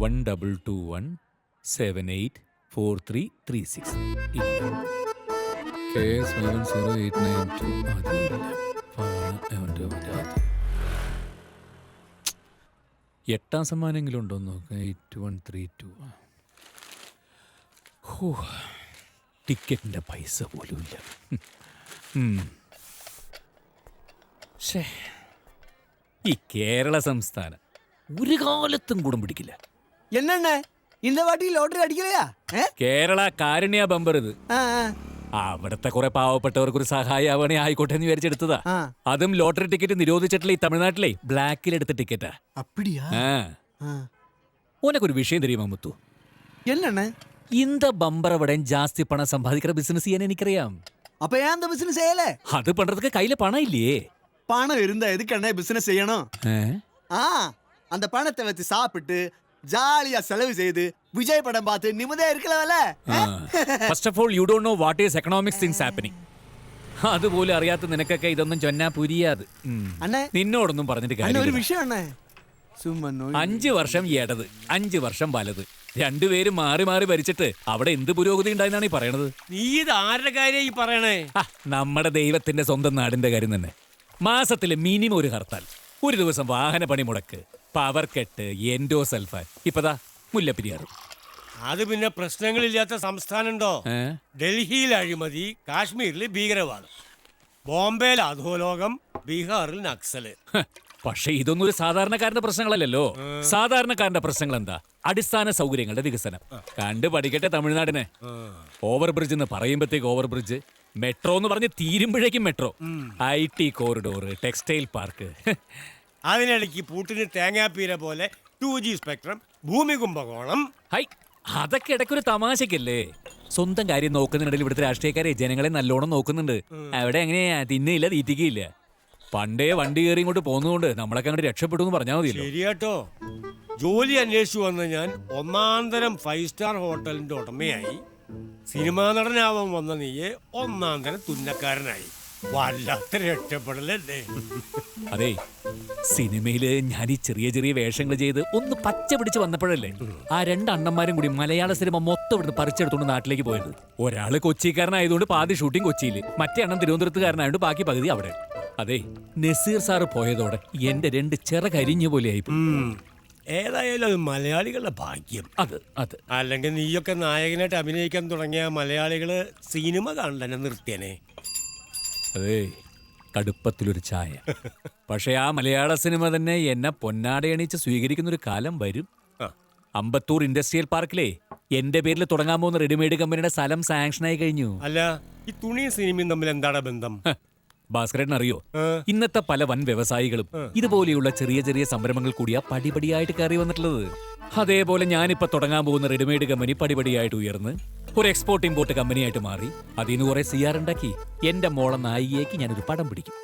1221784336. KS10892 അതില്ല. എട്ടാം സമ്മാനെങ്കിലും ഉണ്ടോ നോക്കാം. 8132. ടിക്കറ്റിൻ്റെ പൈസ പോലുമില്ല. ഈ കേരള സംസ്ഥാനം ഒരു കാലത്തും കൂടും പിടിക്കില്ല. என்னென்ன இந்த வாட்டி ലോട്ടറി അടിക്കலையா? കേരള കാരുണ്യ ബമ്പർ ഇത്. അവിടുത്തെ കുറെ പാവപ്പെട്ടവർക്ക് ഒരു സഹായമാവണേ ആയിക്കോട്ടെ എന്ന് വിചാരിച്ചെടുത്തതാ. അതും ലോട്ടറി ടിക്കറ്റ് നിരോധിച്ചിട്ടുള്ള ഈ തമിഴ്നാട്ടിലെ ബ്ലാക്കിലെടുത്ത ടിക്കറ്റാ. அப்படியா? உனக்கு ஒரு விஷயம் தெரியுமா முத்து? என்னென்ன? இந்த பம்பரை விட ஜாஸ்தி பணம் சம்பாதிக்கிற பிசினஸ் ஏன்னு എനിക്കറിയാം. அப்ப ஏன் அந்த பிசினஸ் செய்யல? அது பண்றதுக்கு கையில பணம் இல்லையே. பணம் இருந்தா எதுக்கு அண்ணா பிசினஸ் செய்யணும்? அந்த பணத்தை வச்சு சாப்பிட்டு ஜாலியா செலவு செய்து விஜய் படம் பார்த்து நிம்மதியா இருக்கலாம்ல. First of all you don't know what is economics things happening. അതുപോലെ അറിയാത്ത നിനക്കൊക്കെ ഇതൊന്നും ചൊന്നാ പുരിയാത്. നിന്നോടൊന്നും പറഞ്ഞിട്ട് കാര്യം. 5 വർഷം ഇടത് 5 വർഷം വലത് രണ്ടുപേരും മാറി മാറി ഭരിച്ചിട്ട് അവിടെ എന്ത് പുരോഗതി ഉണ്ടായെന്നാണ് ഈ പറയണത്? നീ ഇത് ആരുടെ കാര്യം ഈ പറയണേ? നമ്മുടെ ദൈവത്തിന്റെ സ്വന്തം നാടിന്റെ കാര്യം തന്നെ. മാസത്തില് മിനിമം ഒരു ഹർത്താൽ, ഒരു ദിവസം വാഹന പണിമുടക്ക്, പവർ കട്ട്, എൻഡോസൾഫാൻ, ഇപ്പതാ മുല്ലപ്പെരിയാർ. അത് പിന്നെ പ്രശ്നങ്ങളില്ലാത്ത സംസ്ഥാനമുണ്ടോ? ഡൽഹിയിൽ അഴിമതി, കാശ്മീരിൽ ഭീകരവാദം, ബോംബെയിൽ അധോലോകം, ബീഹാറിൽ നക്സല്. പക്ഷെ ഇതൊന്നും ഒരു സാധാരണക്കാരന്റെ പ്രശ്നങ്ങളല്ലല്ലോ. സാധാരണക്കാരന്റെ പ്രശ്നങ്ങൾ എന്താ? അടിസ്ഥാന സൗകര്യങ്ങളുടെ വികസനം. കണ്ടു പഠിക്കട്ടെ തമിഴ്നാടിനെ. ഓവർ ബ്രിഡ്ജ് എന്ന് പറയുമ്പോഴത്തേക്ക് ഓവർ ബ്രിഡ്ജ്, മെട്രോ എന്ന് പറഞ്ഞ് തീരുമ്പോഴേക്കും metro, IT corridor, textile park. അതിനിടയ്ക്ക് പൂട്ടിന് തേങ്ങാപ്പീര പോലെ 2G സ്പെക്ട്രം, ഭൂമി കുംഭകോണം. ഹൈ, അതൊക്കെ ഇടയ്ക്കൊരു തമാശക്കല്ലേ. സ്വന്തം കാര്യം നോക്കുന്നതിനിടയിൽ ഇവിടുത്തെ രാഷ്ട്രീയക്കാരെ ജനങ്ങളെ നല്ലോണം നോക്കുന്നുണ്ട്. അവിടെ എങ്ങനെയാ തിന്നില്ല തീറ്റിക്കില്ല. പണ്ടേ വണ്ടി കയറി ഇങ്ങോട്ട് പോകുന്നതുകൊണ്ട് നമ്മളൊക്കെ അങ്ങോട്ട് രക്ഷപ്പെട്ടു എന്ന് പറഞ്ഞാൽ മതിയല്ലോ. ശരിയാട്ടോ. ജോലി അന്വേഷിച്ചു വന്ന് ഞാൻ ഒന്നാന്തരം 5 സ്റ്റാർ ഹോട്ടലിന്റെ ഉടമയായി. സിനിമാ നടനാവാൻ വന്ന നീയെ ഒന്നാന്തരം തുന്നക്കാരനായി. വല്ലാത്ത രക്ഷപ്പെടലല്ലേ. അതെ, സിനിമയില് ഞാൻ ഈ ചെറിയ ചെറിയ വേഷങ്ങൾ ചെയ്ത് ഒന്ന് പച്ച പിടിച്ച് വന്നപ്പോഴല്ലേ ആ 2 അണ്ണന്മാരും കൂടി മലയാള സിനിമ മൊത്തം ഇവിടുന്ന് പറിച്ചെടുത്തോണ്ട് നാട്ടിലേക്ക് പോയത്. ഒരാള് കൊച്ചിക്കാരനായതുകൊണ്ട് പാതി ഷൂട്ടിംഗ് കൊച്ചിയില്, മറ്റേ അണ്ണൻ തിരുവനന്തപുരത്തുകാരനായതുകൊണ്ട് ബാക്കി പകുതി അവിടെ. അതെ, നസീർ സാറ് പോയതോടെ എന്റെ 2 ചിറകരിഞ്ഞ പോലെയായി. ഏതായാലും അത് മലയാളികളുടെ ഭാഗ്യം. അത് അല്ലെങ്കിൽ നീയൊക്കെ നായകനായിട്ട് അഭിനയിക്കാൻ തുടങ്ങിയ മലയാളികള് സിനിമ കാണാൻ നിർത്തിയനെ. അതെ, കടുപ്പത്തിലൊരു ചായ. പക്ഷെ ആ മലയാള സിനിമ തന്നെ എന്നെ പൊന്നാടയണിച്ച് സ്വീകരിക്കുന്ന ഒരു കാലം വരും. അമ്പത്തൂർ ഇൻഡസ്ട്രിയൽ പാർക്കിലെ എന്റെ പേരിൽ തുടങ്ങാൻ പോകുന്ന റെഡിമെയ്ഡ് കമ്പനിയുടെ സ്ഥലം സാങ്ഷനായി കഴിഞ്ഞു. അല്ല, ഈ തുണിയും സിനിമയും തമ്മിൽ എന്താണ് ബന്ധം? ഭാസ്കരൻ അറിയോ, ഇന്നത്തെ പല വൻ വ്യവസായികളും ഇതുപോലെയുള്ള ചെറിയ ചെറിയ സംരംഭങ്ങൾ കൂടിയാ പടിപടിയായിട്ട് കയറി വന്നിട്ടുള്ളത്. അതേപോലെ ഞാനിപ്പോ തുടങ്ങാൻ പോകുന്ന റെഡിമെയ്ഡ് കമ്പനി പടിപടിയായിട്ട് ഉയർന്ന് ഒരു എക്സ്പോർട്ട് ഇമ്പോർട്ട് കമ്പനിയായിട്ട് മാറി. അതിന് കുറെ CR ഉണ്ടാക്കി എന്റെ മോളെ നായികയ്ക്ക് ഞാനൊരു പടം പിടിക്കും.